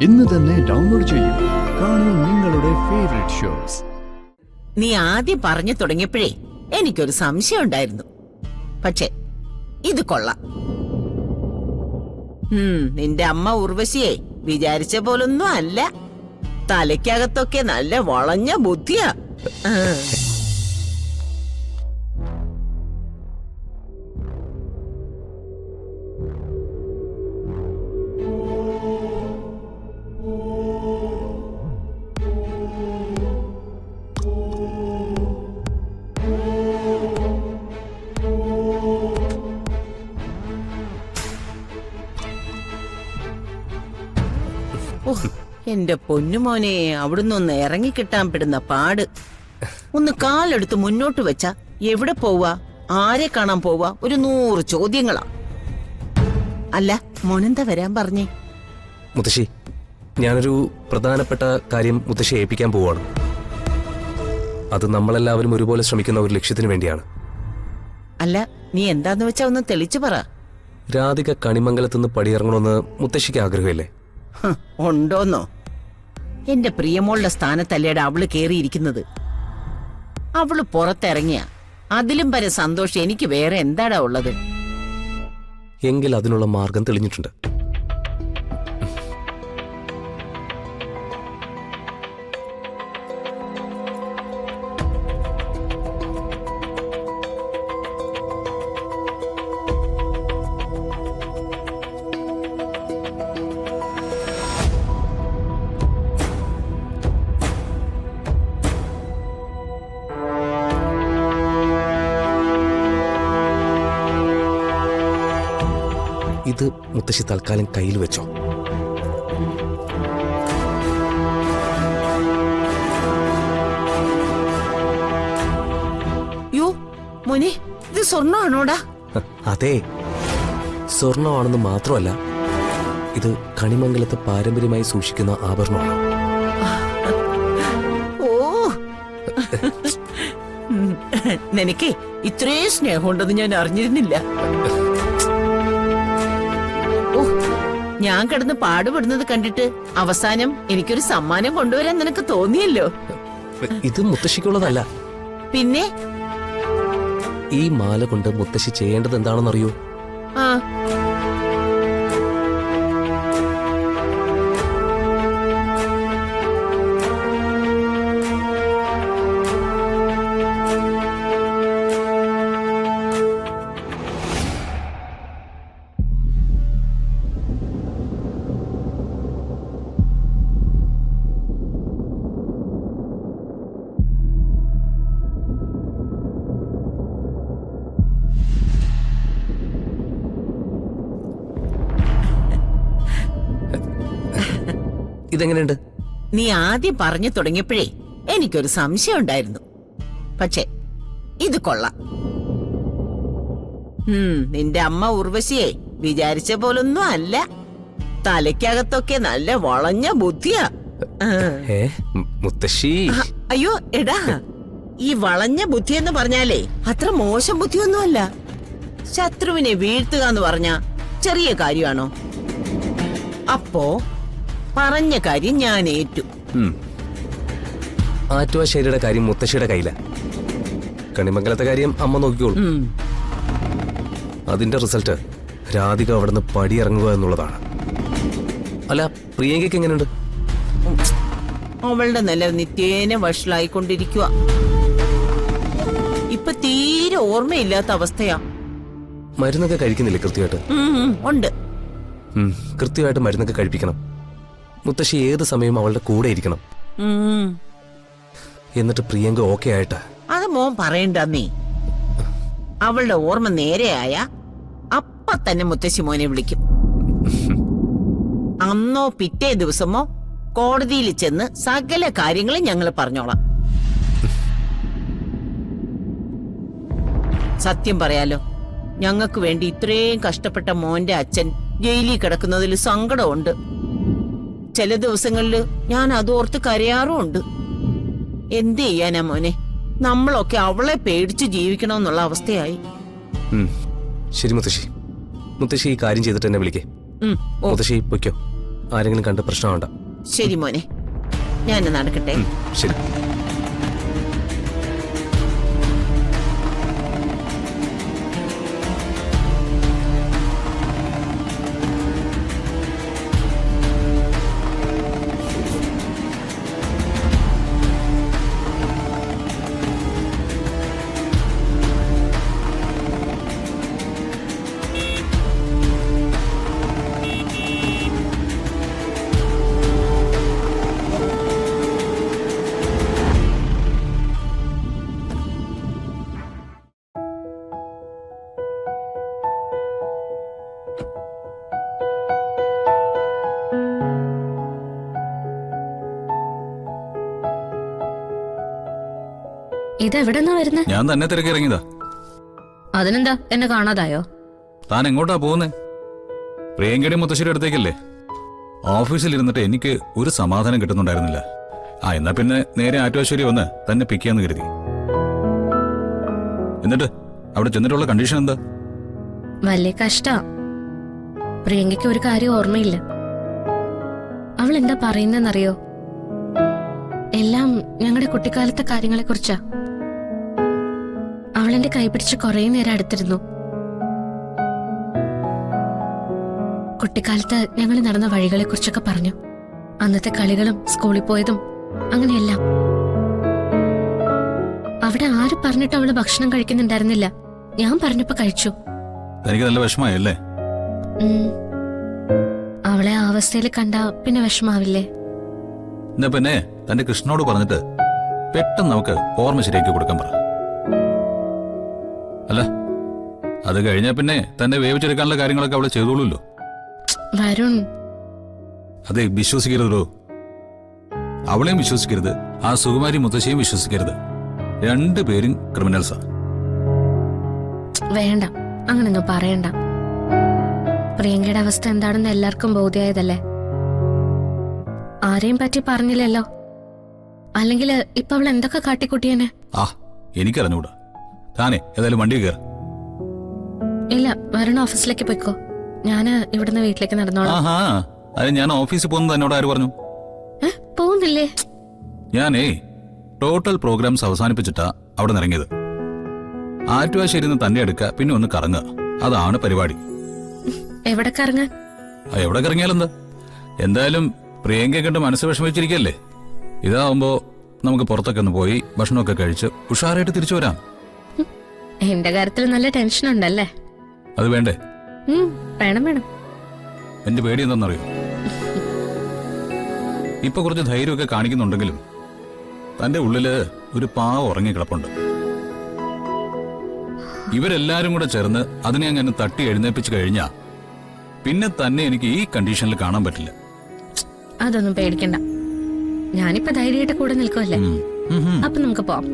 ഇന്ന് തന്നെ ഡൗൺലോഡ് ചെയ്യൂ. കാണൂ നിങ്ങളുടെ ഫേവറേറ്റ് ഷോസ്. നീ ആദ്യം പറഞ്ഞു തുടങ്ങിയപ്പോഴേ എനിക്കൊരു സംശയം ഉണ്ടായിരുന്നു. പക്ഷേ ഇത് കൊള്ളാം. നിന്റെ അമ്മ ഉർവശിയെ വിചാരിച്ച പോലൊന്നും അല്ല. തലയ്ക്കകത്തൊക്കെ നല്ല വളഞ്ഞ ബുദ്ധിയാ. എന്റെ പൊന്നുമോനെ, അവിടുന്ന് ഒന്ന് ഇറങ്ങിക്കിട്ടാൻ പെടുന്ന പാട്. ഒന്ന് കാലെടുത്ത് മുന്നോട്ട് വെച്ചാ എവിടെ പോവാ, ആരെ കാണാൻ പോവാ, ഒരു 100 ചോദ്യങ്ങളാ. അല്ല, മോനെന്താ വരാൻ പറഞ്ഞേ? മുത്തശ്ശി, ഞാനൊരു പ്രധാനപ്പെട്ട കാര്യം മുത്തശ്ശി ഏൽപ്പിക്കാൻ പോവാണ്. അത് നമ്മളെല്ലാവരും ഒരുപോലെ ശ്രമിക്കുന്ന ഒരു ലക്ഷ്യത്തിന് വേണ്ടിയാണ്. അല്ല, നീ എന്താന്ന് വെച്ചാ ഒന്ന് തെളിച്ചു പറ. രാധിക കണിമംഗലത്തുനിന്ന് പടിയിറങ്ങണമെന്ന് മുത്തശ്ശിക്ക് ആഗ്രഹമില്ലേ? ഉണ്ടോന്നോ? എന്റെ പ്രിയമോളുടെ സ്ഥാനത്തല്ലേടാ അവള് കേറിയിരിക്കുന്നത്. അവള് പുറത്തിറങ്ങിയ അതിലും വരെ സന്തോഷം എനിക്ക് വേറെ എന്താടാ ഉള്ളത്? എങ്കിൽ അതിനുള്ള മാർഗം തെളിഞ്ഞിട്ടുണ്ട്. ഇത് മുത്തശ്ശി തൽക്കാലം കയ്യിൽ വെച്ചോ. യോ മോനെ, ഇത് സ്വർണ്ണമാണോടാ? അതെ, സ്വർണ്ണമാണെന്ന് മാത്രമല്ല, ഇത് കണിമംഗലത്ത് പാരമ്പര്യമായി സൂക്ഷിക്കുന്ന ആഭരണമാണ്. ഓ, നിനക്ക് ഇത്രയും സ്നേഹമുണ്ടെന്ന് ഞാൻ അറിഞ്ഞിരുന്നില്ല. ഞാൻ കിടന്ന് പാടുപെടുന്നത് കണ്ടിട്ട് അവസാനം എനിക്കൊരു സമ്മാനം കൊണ്ടുവരാൻ നിനക്ക് തോന്നിയല്ലോ. ഇത് മുത്തശ്ശിക്കുള്ളതല്ല. പിന്നെ ഈ മാല കൊണ്ട് മുത്തശ്ശി ചെയ്യേണ്ടത് എന്താണെന്നറിയോ? ആ, ഇതെങ്ങനെയുണ്ട്? നീ ആദ്യം പറഞ്ഞു തുടങ്ങിയപ്പോഴേ എനിക്കൊരു സംശയം ഉണ്ടായിരുന്നു. പക്ഷേ ഇത് കൊള്ളാം. നിന്റെ അമ്മ ഉർവശിയെ വിചാരിച്ച പോലൊന്നും അല്ല. തലയ്ക്കകത്തൊക്കെ നല്ല വളഞ്ഞ ബുദ്ധിയാ. മുത്തശ്ശി, അയ്യോ എടാ, ഈ വളഞ്ഞ ബുദ്ധി എന്ന് പറഞ്ഞാലേ അത്ര മോശം ബുദ്ധിയൊന്നുമല്ല. ശത്രുവിനെ വീഴ്ത്തുക എന്ന് പറഞ്ഞ ചെറിയ കാര്യമാണോ? അപ്പോ പറഞ്ഞ കാര്യം ഞാൻ ഏറ്റു. ആറ്റുവാശ്ശേരിയുടെ കാര്യം മുത്തശ്ശിയുടെ കയ്യില. കണിമംഗലത്തെ കാര്യം അമ്മ നോക്കിക്കോളൂ. അതിന്റെ റിസൾട്ട് രാധിക അവിടുന്ന് പടിയിറങ്ങുക എന്നുള്ളതാണ്. അല്ല, പ്രിയങ്കയ്ക്ക് എങ്ങനെയുണ്ട്? അവളുടെ നില നിത്യേന വഷളായിക്കൊണ്ടിരിക്കുക. ഇപ്പൊ തീരെ ഓർമ്മയില്ലാത്ത അവസ്ഥയാ. മരുന്നൊക്കെ കഴിക്കുന്നില്ലേ കൃത്യമായിട്ട്? ഉണ്ട്. കൃത്യമായിട്ട് മരുന്നൊക്കെ കഴിപ്പിക്കണം. മുത്തശ്ശി ഏത് സമയവും അവളുടെ കൂടെ ഇരിക്കണം. എന്നിട്ട് പ്രിയങ്ക ഓക്കെ ആയിട്ട്. അത് മോൻ പറയണ്ട. നീ അവളുടെ ഓർമ്മ നേരെയായ അപ്പ തന്നെ മുത്തശ്ശി മോനെ വിളിക്കും. അന്നോ പിറ്റേ ദിവസമോ കോടതിയിൽ ചെന്ന് സകല കാര്യങ്ങളും ഞങ്ങൾ പറഞ്ഞോളാം. സത്യം പറയാലോ, ഞങ്ങൾക്ക് വേണ്ടി ഇത്രയും കഷ്ടപ്പെട്ട മോന്റെ അച്ഛൻ ജയിലിൽ കിടക്കുന്നതിൽ സങ്കടമുണ്ട്. ചില ദിവസങ്ങളിൽ ഞാൻ അതോർത്ത് കരയാറുമുണ്ട്. എന്ത് ചെയ്യാനാ മോനെ, നമ്മളൊക്കെ അവളെ പേടിച്ച് ജീവിക്കണമെന്നുള്ള അവസ്ഥയായി. ശരി മുത്തശ്ശി, മുത്തശ്ശി ഈ കാര്യം ചെയ്തിട്ട് എന്നെ വിളിക്കേ. മുത്തശ്ശി പൊയ്ക്കോ. ആരെങ്കിലും കണ്ട് പ്രശ്നമാവണ്ട. ശരി മോനെ, ഞാൻ നടക്കട്ടെ. ശരി. ഇതെവിടെന്നാ വരുന്നേ? ഞാൻ തന്നെ തിരക്കി ഇറങ്ങിയതാ. അതിനെന്താ എന്നെ കാണാതായോ? താൻ എങ്ങോട്ടാ പോകുന്നേ? പ്രിയങ്കയുടെ മുത്തശ്ശിയുടെ അടുത്തേക്കല്ലേ? ഓഫീസിൽ ഇരുന്നിട്ട് എനിക്ക് ഒരു സമാധാനം കിട്ടുന്നുണ്ടായിരുന്നില്ല. എന്നാ പിന്നെ നേരെ ആറ്റുവാശ്ശേരി വന്ന് തന്നെ പിക്ക് ചെയ്യാന്ന് കരുതി. എന്നിട്ട് അവിടെ ചെന്നിട്ടുള്ള കണ്ടീഷൻ എന്താ? വലിയ കഷ്ടാ. പ്രിയങ്കയ്ക്ക് ഒരു കാര്യം ഓർമ്മയില്ല. അവൾ എന്താ പറയുന്നറിയോ? എല്ലാം ഞങ്ങളുടെ കുട്ടിക്കാലത്തെ കാര്യങ്ങളെ കുറിച്ചാ. അവളെന്റെ കൈപിടിച്ച് കുറെ നേരം അടുത്തിരുന്നു. കുട്ടിക്കാലത്ത് ഞങ്ങൾ നടന്ന വഴികളെ കുറിച്ചൊക്കെ പറഞ്ഞു. അന്നത്തെ കളികളും സ്കൂളിൽ പോയതും അങ്ങനെയെല്ലാം. അവിടെ ആര് പറഞ്ഞിട്ട് അവള് ഭക്ഷണം കഴിക്കുന്നുണ്ടായിരുന്നില്ല. ഞാൻ പറഞ്ഞപ്പോ കഴിച്ചു. എനിക്ക് നല്ല വിഷമായല്ലേ? അവളെ ആ അവസ്ഥയിൽ കണ്ടാ പിന്നെ വിഷമാവില്ലേ? എന്നാ പിന്നെ തന്റെ കൃഷ്ണനോട് പറഞ്ഞിട്ട് പെട്ടെന്ന് നമുക്ക് ഓർമ്മ ശരിയാക്കി കൊടുക്കാൻ പറ. അല്ല, അത് കഴിഞ്ഞാ പിന്നെ തന്നെ വേവിച്ചെടുക്കാനുള്ള കാര്യങ്ങളൊക്കെ അവള് ചെയ്തോളൂല്ലോ. വരുൺ, അതെ, വിശ്വസിക്കരുതോ. അവളെയും വിശ്വസിക്കരുത്, ആ സുകുമാരി മുത്തശ്ശിയും വിശ്വസിക്കരുത്. രണ്ടുപേരും ക്രിമിനൽസാ. വേണ്ട, അങ്ങനൊന്നും പറയണ്ട. പ്രിയങ്കയുടെ അവസ്ഥ എന്താണെന്ന് എല്ലാവർക്കും ബോധ്യായതല്ലേ? ആരെയും പറ്റി പറഞ്ഞില്ലല്ലോ. അല്ലെങ്കിൽ ഇപ്പൊ അവൾ എന്തൊക്കെ കാട്ടിക്കുട്ടിയനെ? എനിക്കറിഞ്ഞൂടാ. താനേ ഏതായാലും വണ്ടി കയറ. ഇല്ല, വരുൺ ഓഫീസിലേക്ക് പോയിക്കോ. ഞാന് ഇവിടുന്ന് വീട്ടിലേക്ക് നടന്നോളാം. അത് ഞാൻ ഓഫീസിൽ പോകുന്നത് എന്നോട് ആര് പറഞ്ഞു? പോകുന്നില്ലേ? ഞാനേ ടോട്ടൽ പ്രോഗ്രാംസ് അവസാനിപ്പിച്ചിട്ടാ അവിടെ നിറങ്ങിയത്. ആറ്റുവാശ്ശേരിന്ന് തന്നെ എടുക്കുക, പിന്നെ ഒന്ന് കറങ്ങുക. അതാണ് പരിപാടി. എവിടെ കറങ്ങാൻ? എവിടെ കറങ്ങിയാലെന്താ? എന്തായാലും പ്രിയങ്കയെ കണ്ട് മനസ്സ് വിഷമിച്ചിരിക്കല്ലേ. ഇതാവുമ്പോ നമുക്ക് പുറത്തൊക്കെ ഒന്ന് പോയി ഭക്ഷണമൊക്കെ കഴിച്ച് ഉഷാറായിട്ട് തിരിച്ചു വരാം. എന്റെ കാര്യത്തിൽ നല്ല ടെൻഷൻ ഉണ്ടല്ലേ? അത് വേണ്ടേ? വേണം വേണം. എന്റെ പേടി എന്താണെന്നറിയോ? ഇപ്പൊ കുറച്ച് ധൈര്യമൊക്കെ കാണിക്കുന്നുണ്ടെങ്കിലും തന്റെ ഉള്ളില് ഒരു പാവ ഉറങ്ങി കിടപ്പുണ്ട്. ഇവരെല്ലാരും കൂടെ ചേർന്ന് അതിനെ അങ്ങനെ തട്ടി എഴുന്നേപ്പിച്ചു കഴിഞ്ഞാ പിന്നെ തന്നെ എനിക്ക് ഈ കണ്ടീഷനിൽ കാണാൻ പറ്റില്ല. അതൊന്നും പേടിക്കണ്ട. ഞാനിപ്പോ ധൈര്യമായിട്ട് കൂടെ നിൽക്കുമല്ലേ. അപ്പൊ നമുക്ക് പോവാം.